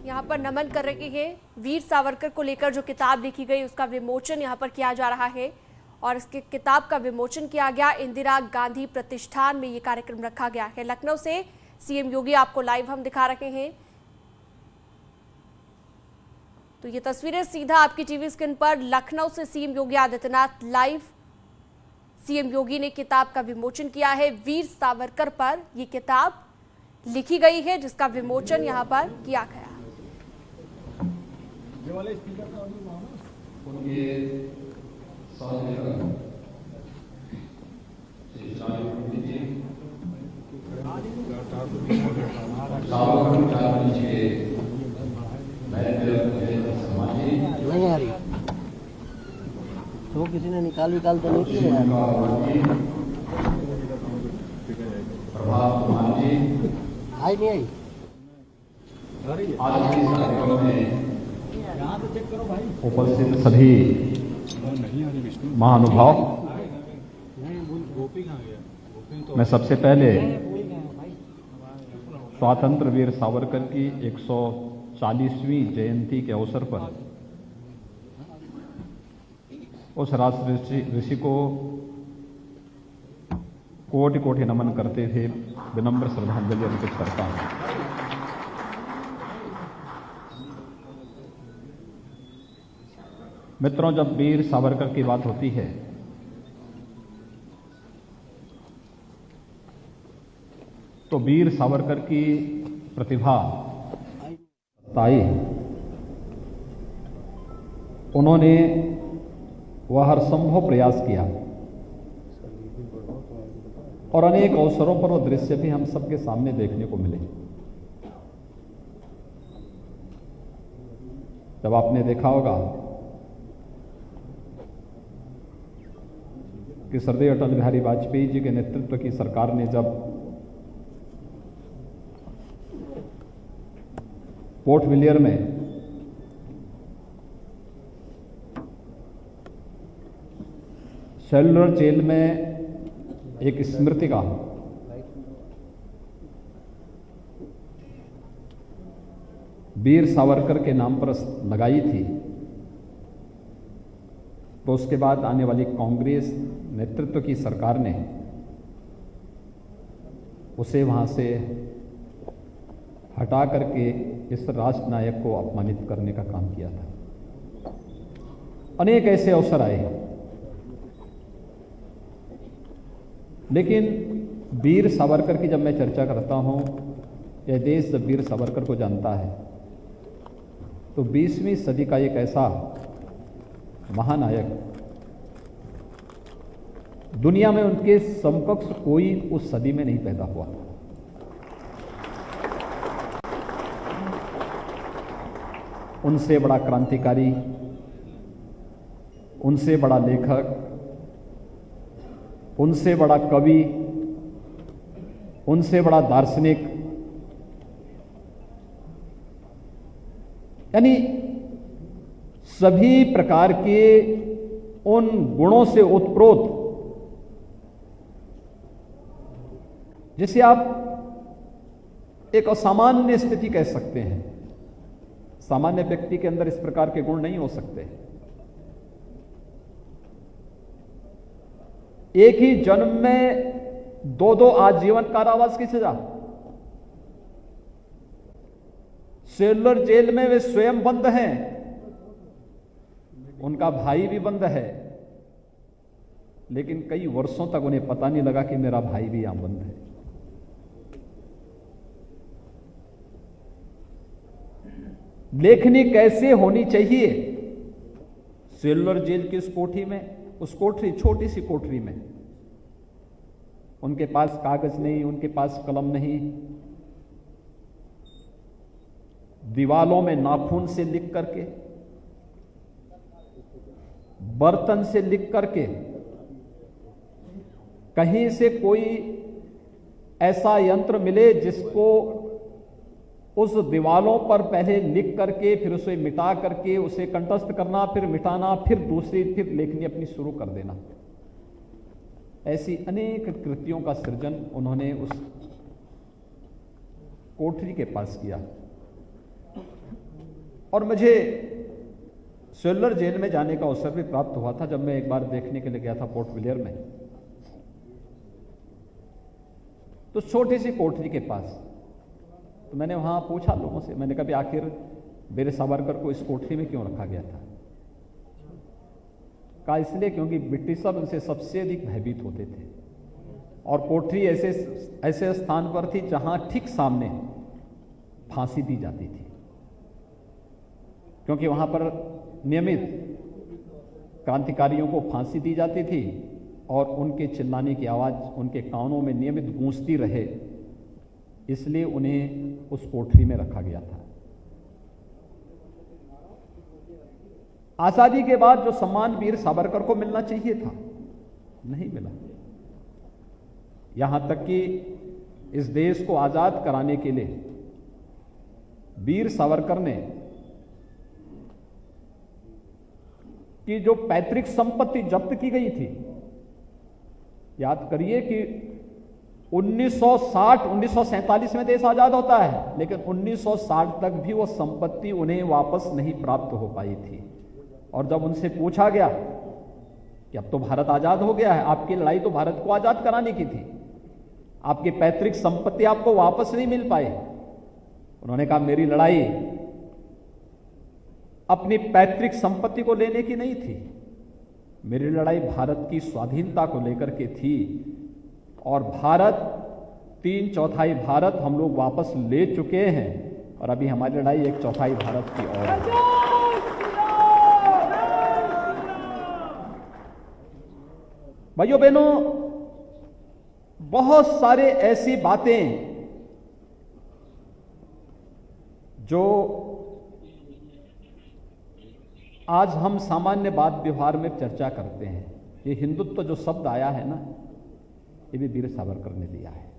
यहाँ पर नमन कर रहे हैं वीर सावरकर को लेकर जो किताब लिखी गई उसका विमोचन यहाँ पर किया जा रहा है और इसके किताब का विमोचन किया गया। इंदिरा गांधी प्रतिष्ठान में ये कार्यक्रम रखा गया है। लखनऊ से सीएम योगी आपको लाइव हम दिखा रहे हैं। तो ये तस्वीरें सीधा आपकी टीवी स्क्रीन पर लखनऊ से CM Yogi Adityanath live. CM योगी ने किताब का विमोचन किया है। वीर सावरकर पर यह किताब लिखी गई है जिसका विमोचन यहाँ पर किया गया। नहीं आ रही तो किसी ने निकाल तो नहीं किया आई नहीं आई। उपस्थित सभी महानुभाव, मैं सबसे पहले स्वतंत्र वीर सावरकर की 140वीं जयंती के अवसर पर उस राष्ट्र ऋषि को कोटि कोटि नमन करते थे, विनम्र श्रद्धांजलि अर्पित करता हूं। मित्रों, जब वीर सावरकर की बात होती है तो वीर सावरकर की प्रतिभा ताई, उन्होंने वह हर संभव प्रयास किया और अनेक अवसरों पर वह दृश्य भी हम सबके सामने देखने को मिले। जब आपने देखा होगा कि स्वर्गीय अटल बिहारी वाजपेयी जी के नेतृत्व की सरकार ने जब पोर्ट विलियर में सेलुलर जेल में एक स्मृतिका वीर सावरकर के नाम पर लगाई थी, तो उसके बाद आने वाली कांग्रेस नेतृत्व की सरकार ने उसे वहां से हटा करके इस राष्ट्र नायक को अपमानित करने का काम किया था। अनेक ऐसे अवसर आए, लेकिन वीर सावरकर की जब मैं चर्चा करता हूं, यह देश जब वीर सावरकर को जानता है तो 20वीं सदी का एक ऐसा महानायक, दुनिया में उनके समकक्ष कोई उस सदी में नहीं पैदा हुआ। उनसे बड़ा क्रांतिकारी, उनसे बड़ा लेखक, उनसे बड़ा कवि, उनसे बड़ा दार्शनिक, यानी सभी प्रकार के उन गुणों से ओतप्रोत जिसे आप एक असामान्य स्थिति कह सकते हैं। सामान्य व्यक्ति के अंदर इस प्रकार के गुण नहीं हो सकते। एक ही जन्म में दो आजीवन कारावास की सजा, सेलुलर जेल में वे स्वयं बंद हैं, उनका भाई भी बंद है, लेकिन कई वर्षों तक उन्हें पता नहीं लगा कि मेरा भाई भी यहां बंद है। लेखनी कैसे होनी चाहिए सेलुलर जेल की उस कोठरी में, उस कोठरी, छोटी सी कोठरी में उनके पास कागज नहीं, उनके पास कलम नहीं, दीवालों में नाखून से लिख करके, बर्तन से लिख करके, कहीं से कोई ऐसा यंत्र मिले जिसको उस दीवालों पर पहले लिख करके फिर उसे मिटा करके उसे कंठस्थ करना, फिर मिटाना, फिर दूसरी फिर लेखनी अपनी शुरू कर देना। ऐसी अनेक कृतियों का सृजन उन्होंने उस कोठरी के पास किया। और मुझे सेलुलर जेल में जाने का अवसर भी प्राप्त हुआ था जब मैं एक बार देखने के लिए गया था पोर्ट ब्लेयर में। तो छोटी सी कोठरी के पास, तो मैंने वहां पूछा लोगों से, मैंने कहा आखिर वीर सावरकर को इस कोठरी में क्यों रखा गया था? कहा इसलिए क्योंकि ब्रिटिशर उनसे सबसे अधिक भयभीत होते थे और कोठरी ऐसे स्थान पर थी जहां ठीक सामने फांसी दी जाती थी, क्योंकि वहां पर नियमित क्रांतिकारियों को फांसी दी जाती थी और उनके चिल्लाने की आवाज उनके कानों में नियमित गूंजती रहे, इसलिए उन्हें उस कोठरी में रखा गया था। आजादी के बाद जो सम्मान वीर सावरकर को मिलना चाहिए था, नहीं मिला। यहां तक कि इस देश को आजाद कराने के लिए वीर सावरकर ने कि जो पैतृक संपत्ति जब्त की गई थी, याद करिए कि 1947 में देश आजाद होता है, लेकिन 1960 तक भी वो संपत्ति उन्हें वापस नहीं प्राप्त हो पाई थी। और जब उनसे पूछा गया कि अब तो भारत आजाद हो गया है, आपकी लड़ाई तो भारत को आजाद कराने की थी, आपकी पैतृक संपत्ति आपको वापस नहीं मिल पाई। उन्होंने कहा मेरी लड़ाई अपनी पैतृक संपत्ति को लेने की नहीं थी, मेरी लड़ाई भारत की स्वाधीनता को लेकर के थी। और भारत 3/4 भारत हम लोग वापस ले चुके हैं और अभी हमारी लड़ाई 1/4 भारत की ओर है। भाइयों बहनों, बहुत सारे ऐसी बातें जो आज हम सामान्य बात व्यवहार में चर्चा करते हैं, ये हिंदुत्व जो शब्द आया है ना, ये भी वीर सावरकर ने दिया है।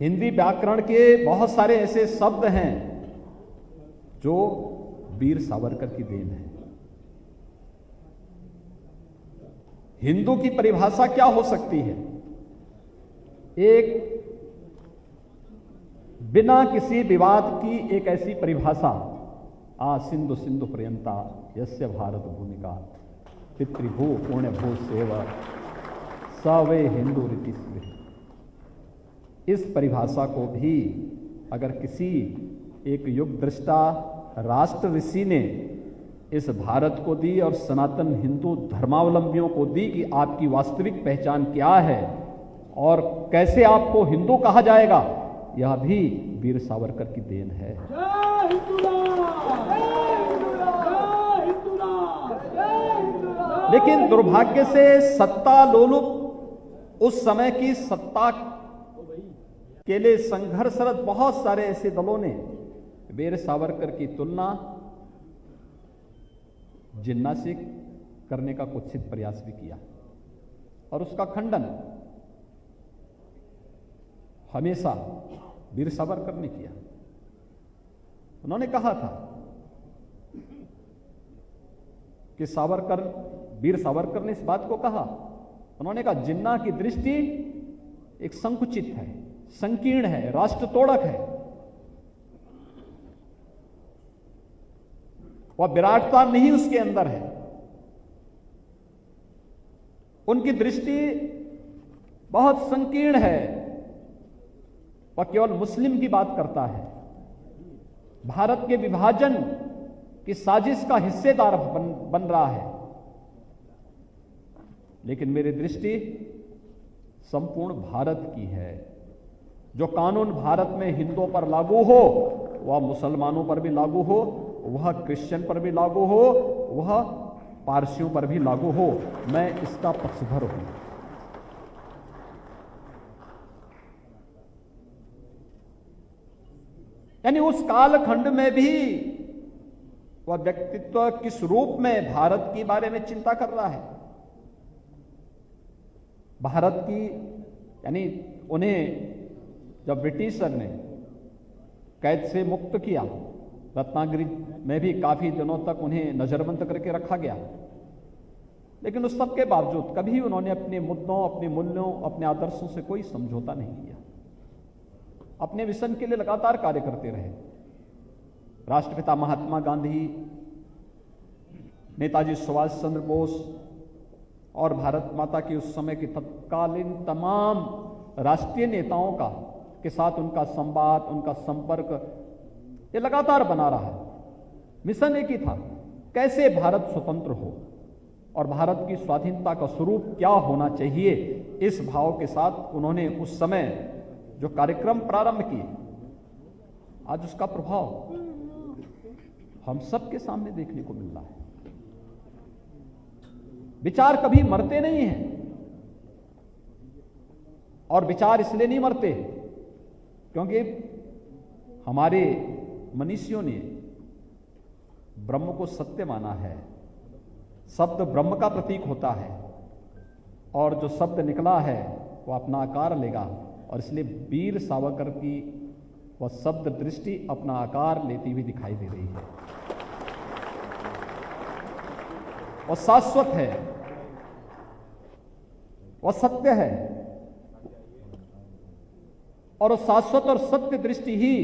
हिंदी व्याकरण के बहुत सारे ऐसे शब्द हैं जो वीर सावरकर की देन है। हिंदू की परिभाषा क्या हो सकती है? एक बिना किसी विवाद की एक ऐसी परिभाषा, सिंधु सिंधु पर्यंता यस्य भारत भूमिका पितृभू पुण्य भू सेव सवे हिंदू रीति स्मृति। इस परिभाषा को भी अगर किसी एक युग दृष्टा राष्ट्र ऋषि ने इस भारत को दी और सनातन हिंदू धर्मावलंबियों को दी कि आपकी वास्तविक पहचान क्या है और कैसे आपको हिंदू कहा जाएगा, यह भी वीर सावरकर की देन है। लेकिन दुर्भाग्य से सत्ता लोलुप उस समय की सत्ता के लिए संघर्षरत बहुत सारे ऐसे दलों ने वीर सावरकर की तुलना जिन्ना से करने का कुत्सित प्रयास भी किया और उसका खंडन हमेशा वीर सावरकर ने किया। उन्होंने कहा था कि वीर सावरकर ने इस बात को कहा, उन्होंने कहा जिन्ना की दृष्टि एक संकुचित है, संकीर्ण है, राष्ट्र तोड़क है, वह विराटता नहीं उसके अंदर है। उनकी दृष्टि बहुत संकीर्ण है, वह केवल मुस्लिम की बात करता है, भारत के विभाजन की साजिश का हिस्सेदार बन रहा है। लेकिन मेरी दृष्टि संपूर्ण भारत की है। जो कानून भारत में हिंदुओं पर लागू हो वह मुसलमानों पर भी लागू हो, वह क्रिश्चियन पर भी लागू हो, वह पारसियों पर भी लागू हो, मैं इसका पक्षधर हूं। यानी उस कालखंड में भी वह व्यक्तित्व किस रूप में भारत के बारे में चिंता कर रहा है, भारत की, यानी उन्हें जब ब्रिटिशर ने कैद से मुक्त किया, रत्नागिरी में भी काफी दिनों तक उन्हें नजरबंद करके रखा गया, लेकिन उस सब के बावजूद कभी उन्होंने अपने मुद्दों, अपने मूल्यों, अपने आदर्शों से कोई समझौता नहीं किया। अपने मिशन के लिए लगातार कार्य करते रहे। राष्ट्रपिता महात्मा गांधी, नेताजी सुभाष चंद्र बोस और भारत माता की उस समय की तत्कालीन तमाम राष्ट्रीय नेताओं के साथ उनका संवाद, उनका संपर्क ये लगातार बना रहा। मिशन एक ही था, कैसे भारत स्वतंत्र हो और भारत की स्वाधीनता का स्वरूप क्या होना चाहिए। इस भाव के साथ उन्होंने उस समय जो कार्यक्रम प्रारंभ किए, आज उसका प्रभाव हम सबके सामने देखने को मिल रहा है। विचार कभी मरते नहीं हैं, और विचार इसलिए नहीं मरते क्योंकि हमारे मनीषियों ने ब्रह्म को सत्य माना है। शब्द ब्रह्म का प्रतीक होता है, और जो शब्द निकला है वो अपना आकार लेगा, और इसलिए वीर सावरकर की वह शब्द दृष्टि अपना आकार लेती हुई दिखाई दे रही है। वह शाश्वत है, वह सत्य है, और वह शाश्वत और सत्य दृष्टि ही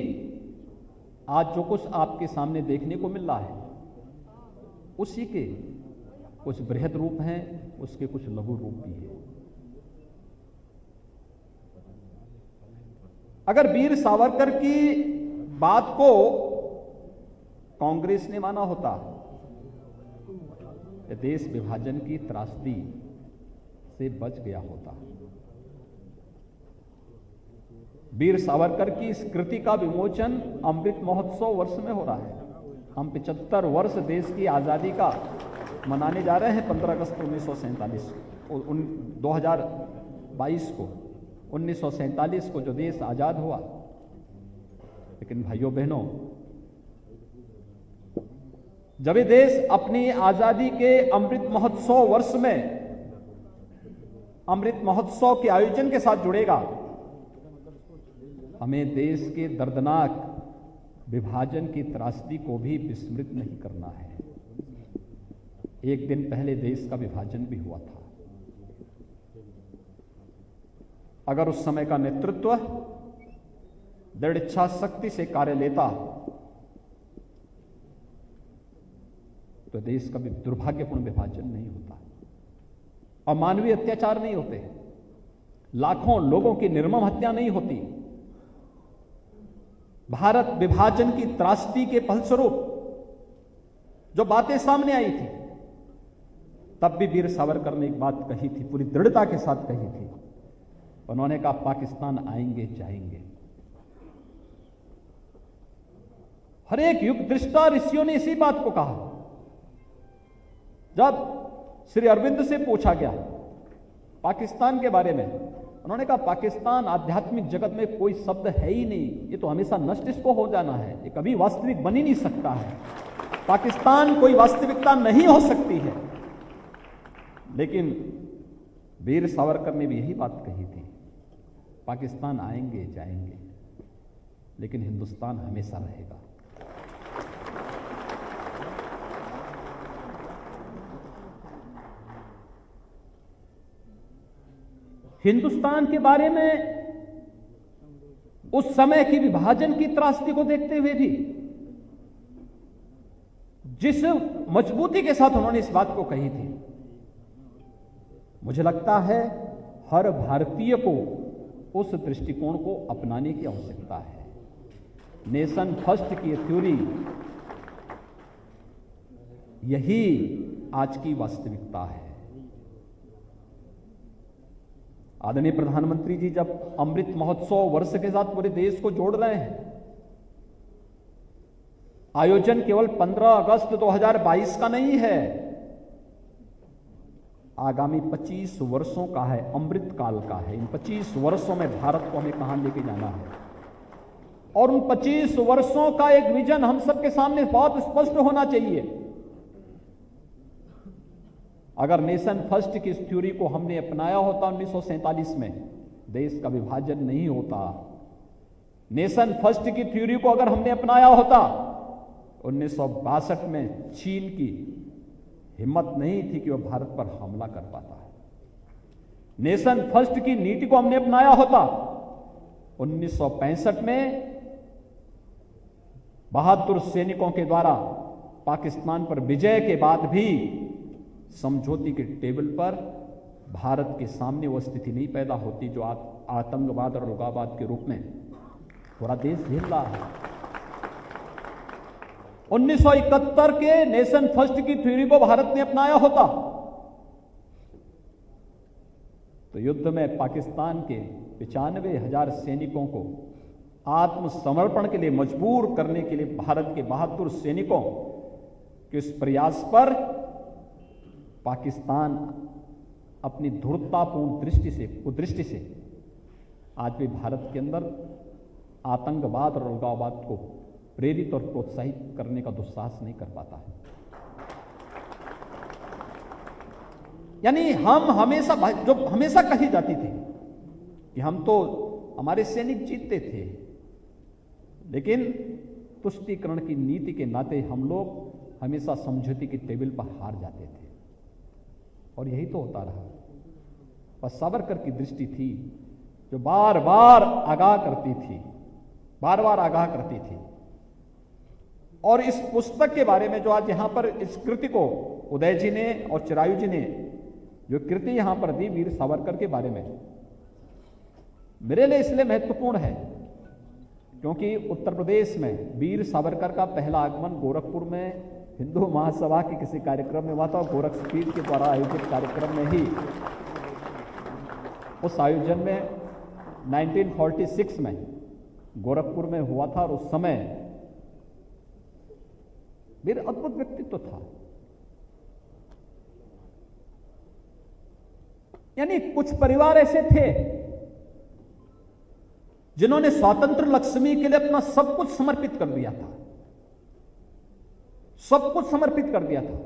आज जो कुछ आपके सामने देखने को मिल रहा है, उसी के कुछ बृहद रूप हैं, उसके कुछ लघु रूप भी हैं। अगर वीर सावरकर की बात को कांग्रेस ने माना होता, देश विभाजन की त्रासदी से बच गया होता। वीर सावरकर की इस कृति का विमोचन अमृत महोत्सव वर्ष में हो रहा है। हम 75 वर्ष देश की आजादी का मनाने जा रहे हैं 15 अगस्त 1947 2022 को। 1947 को जो देश आजाद हुआ, लेकिन भाइयों बहनों, जब ये देश अपनी आजादी के अमृत महोत्सव वर्ष में अमृत महोत्सव के आयोजन के साथ जुड़ेगा, हमें देश के दर्दनाक विभाजन की त्रासदी को भी विस्मृत नहीं करना है। एक दिन पहले देश का विभाजन भी हुआ था। अगर उस समय का नेतृत्व दृढ़ इच्छा शक्ति से कार्य लेता तो देश का भी दुर्भाग्यपूर्ण विभाजन नहीं होता, अमानवीय अत्याचार नहीं होते, लाखों लोगों की निर्मम हत्या नहीं होती। भारत विभाजन की त्रासदी के फलस्वरूप जो बातें सामने आई थी, तब भी वीर सावरकर ने एक बात कही थी, पूरी दृढ़ता के साथ कही थी। उन्होंने कहा, पाकिस्तान आएंगे जाएंगे। हर एक युग दृष्टा ऋषियों ने इसी बात को कहा। जब श्री अरविंद से पूछा गया पाकिस्तान के बारे में, उन्होंने कहा, पाकिस्तान आध्यात्मिक जगत में कोई शब्द है ही नहीं, ये तो हमेशा नष्ट इसको हो जाना है, ये कभी वास्तविक बन ही नहीं सकता है। पाकिस्तान कोई वास्तविकता नहीं हो सकती है। लेकिन वीर सावरकर ने भी यही बात कही थी, पाकिस्तान आएंगे जाएंगे, लेकिन हिंदुस्तान हमेशा रहेगा। हिंदुस्तान के बारे में उस समय की विभाजन की त्रासदी को देखते हुए भी जिस मजबूती के साथ उन्होंने इस बात को कही थी, मुझे लगता है हर भारतीय को उस दृष्टिकोण को अपनाने की आवश्यकता है। नेशन फर्स्ट की थ्योरी यही आज की वास्तविकता है। आदरणीय प्रधानमंत्री जी जब अमृत महोत्सव वर्ष के साथ पूरे देश को जोड़ रहे हैं, आयोजन केवल 15 अगस्त 2022 का नहीं है, आगामी 25 वर्षों का है, अमृत काल का है। इन 25 वर्षों में भारत को हमें कहां लेके जाना है, और उन 25 वर्षों का एक विजन हम सबके सामने बहुत स्पष्ट होना चाहिए। अगर नेशन फर्स्ट की इस थ्योरी को हमने अपनाया होता 1947 में, देश का विभाजन नहीं होता, नेशन फर्स्ट की थ्योरी को अगर हमने अपनाया होता, 1962 में चीन की हिम्मत नहीं थी कि वह भारत पर हमला कर पाता है। नेशन फर्स्ट की नीति को हमने अपनाया होता, 1965 में बहादुर सैनिकों के द्वारा पाकिस्तान पर विजय के बाद भी समझौते के टेबल पर भारत के सामने वह स्थिति नहीं पैदा होती जो आतंकवाद और उग्रवाद के रूप में पूरा देश झेल रहा है। 1971 के नेशन फर्स्ट की थ्योरी को भारत ने अपनाया होता तो युद्ध में पाकिस्तान के 95,000 सैनिकों को आत्मसमर्पण के लिए मजबूर करने के लिए भारत के बहादुर सैनिकों के इस प्रयास पर पाकिस्तान अपनी धूर्ततापूर्ण कुदृष्टि से आज भी भारत के अंदर आतंकवाद और उग्रवाद को प्रेरित और प्रोत्साहित करने का दुस्साहस नहीं कर पाता है। यानी हम हमेशा कही जाती थी कि हम तो हमारे सैनिक जीतते थे, लेकिन तुष्टीकरण की नीति के नाते हम लोग हमेशा समझौते की टेबल पर हार जाते थे और यही तो होता रहा। बस सावरकर की दृष्टि थी जो बार बार आगाह करती थी और इस पुस्तक के बारे में जो आज यहां पर इस कृति को उदय जी ने और चिरायु जी ने जो कृति यहां पर दी वीर सावरकर के बारे में, मेरे लिए इसलिए महत्वपूर्ण है क्योंकि उत्तर प्रदेश में वीर सावरकर का पहला आगमन गोरखपुर में हिंदू महासभा के किसी कार्यक्रम में हुआ था। गोरखपीठ के द्वारा आयोजित कार्यक्रम में ही उस आयोजन में 1946 में गोरखपुर में हुआ था और उस समय वीर अद्भुत व्यक्तित्व था। यानी कुछ परिवार ऐसे थे जिन्होंने स्वतंत्र लक्ष्मी के लिए अपना सब कुछ समर्पित कर दिया था,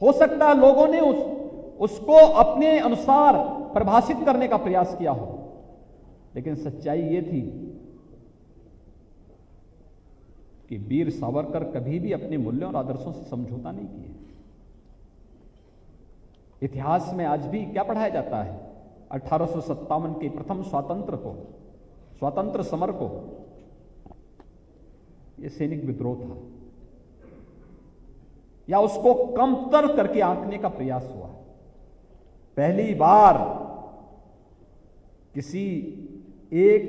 हो सकता है लोगों ने उसको अपने अनुसार परिभाषित करने का प्रयास किया हो, लेकिन सच्चाई यह थी कि वीर सावरकर कभी भी अपने मूल्यों और आदर्शों से समझौता नहीं किए। इतिहास में आज भी क्या पढ़ाया जाता है? 1857 के प्रथम स्वातंत्र समर को यह सैनिक विद्रोह था या उसको कमतर करके आंकने का प्रयास हुआ। पहली बार किसी एक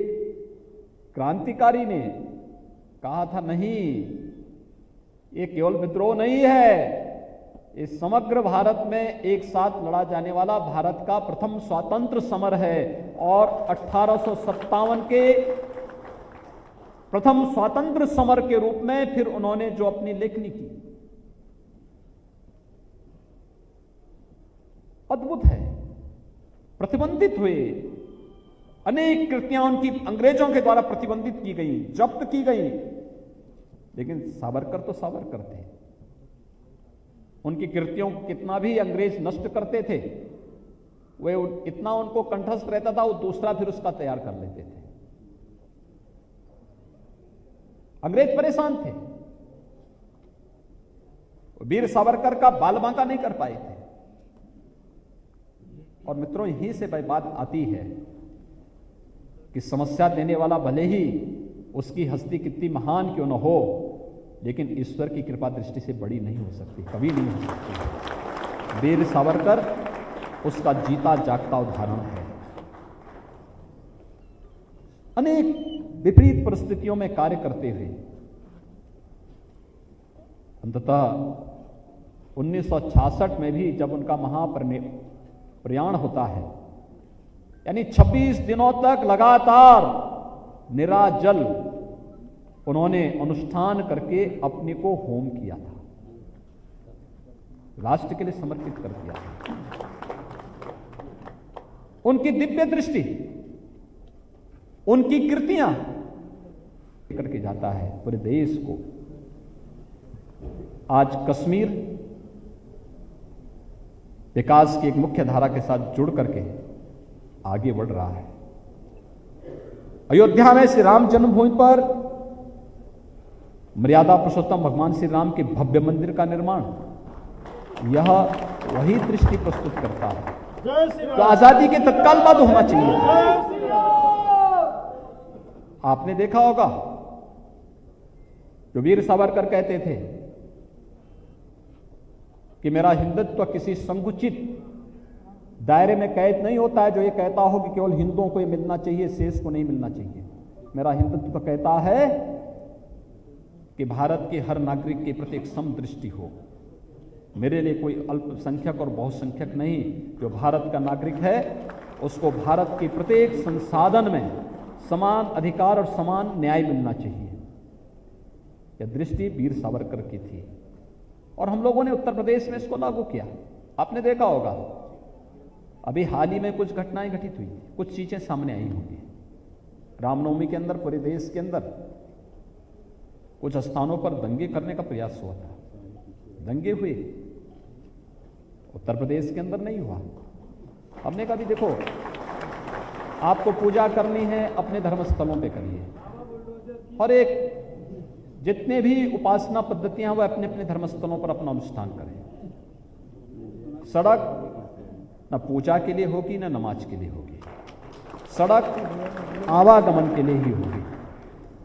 क्रांतिकारी ने कहा था नहीं, ये केवल विद्रोह नहीं है, इस समग्र भारत में एक साथ लड़ा जाने वाला भारत का प्रथम स्वातंत्र समर है। और 1857 के प्रथम स्वातंत्र समर के रूप में फिर उन्होंने जो अपनी लेखनी की, अद्भुत है। प्रतिबंधित हुए अनेक कृतियां उनकी अंग्रेजों के द्वारा प्रतिबंधित की गई, जब्त की गई, लेकिन सावरकर तो सावरकर थे। उनकी कृतियों को कितना भी अंग्रेज नष्ट करते थे, वे इतना उनको कंठस्थ रहता था, वो दूसरा फिर उसका तैयार कर लेते थे। अंग्रेज परेशान थे, वीर सावरकर का बाल बांका नहीं कर पाए थे। और मित्रों, यहीं से बात आती है कि समस्या देने वाला भले ही उसकी हस्ती कितनी महान क्यों न हो, लेकिन ईश्वर की कृपा दृष्टि से बड़ी नहीं हो सकती, कभी नहीं हो सकती। वीर सावरकर उसका जीता जागता उदाहरण है। अनेक विपरीत परिस्थितियों में कार्य करते हुए अंततः 1966 में भी जब उनका महाप्रयाण होता है, यानी 26 दिनों तक लगातार निराजल उन्होंने अनुष्ठान करके अपने को होम किया था, राष्ट्र के लिए समर्पित कर दिया था। उनकी दिव्य दृष्टि, उनकी कृतियां करके जाता है पूरे देश को। आज कश्मीर विकास की एक मुख्य धारा के साथ जुड़ करके आगे बढ़ रहा है। अयोध्या में श्री राम जन्मभूमि पर मर्यादा पुरुषोत्तम भगवान श्री राम के भव्य मंदिर का निर्माण, यह वही दृष्टि प्रस्तुत करता है तो आजादी के तत्काल बाद होना चाहिए। आपने देखा होगा जो वीर सावरकर कहते थे कि मेरा हिंदुत्व किसी संकुचित दायरे में कैद नहीं होता है जो ये कहता हो कि केवल हिंदुओं को ये मिलना चाहिए, शेष को नहीं मिलना चाहिए। मेरा हिंदुत्व कहता है कि भारत के हर नागरिक के प्रति एक समदृष्टि हो। मेरे लिए कोई अल्पसंख्यक और बहुसंख्यक नहीं, जो भारत का नागरिक है उसको भारत के प्रत्येक संसाधन में समान अधिकार और समान न्याय मिलना चाहिए। यह दृष्टि वीर सावरकर की थी और हम लोगों ने उत्तर प्रदेश में इसको लागू किया। आपने देखा होगा अभी हाल ही में कुछ घटनाएं घटित हुई, कुछ चीजें सामने आई होंगी। रामनवमी के अंदर पूरे देश के अंदर कुछ स्थानों पर दंगे करने का प्रयास हुआ था, दंगे हुए, उत्तर प्रदेश के अंदर नहीं हुआ। हमने कहा भी देखो, आपको पूजा करनी है अपने धर्म स्थलों पे करिए, और एक जितने भी उपासना पद्धतियां वह अपने अपने धर्म स्थलों पर अपना अनुष्ठान करें। सड़क न पूजा के लिए होगी न नमाज के लिए होगी, सड़क आवागमन के लिए ही होगी।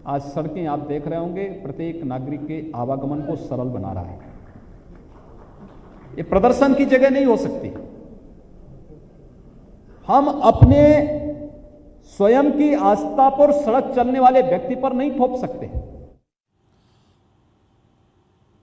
आज सड़कें आप देख रहे होंगे प्रत्येक नागरिक के आवागमन को सरल बना रहा है। ये प्रदर्शन की जगह नहीं हो सकती। हम अपने स्वयं की आस्था पर सड़क चलने वाले व्यक्ति पर नहीं थोप सकते।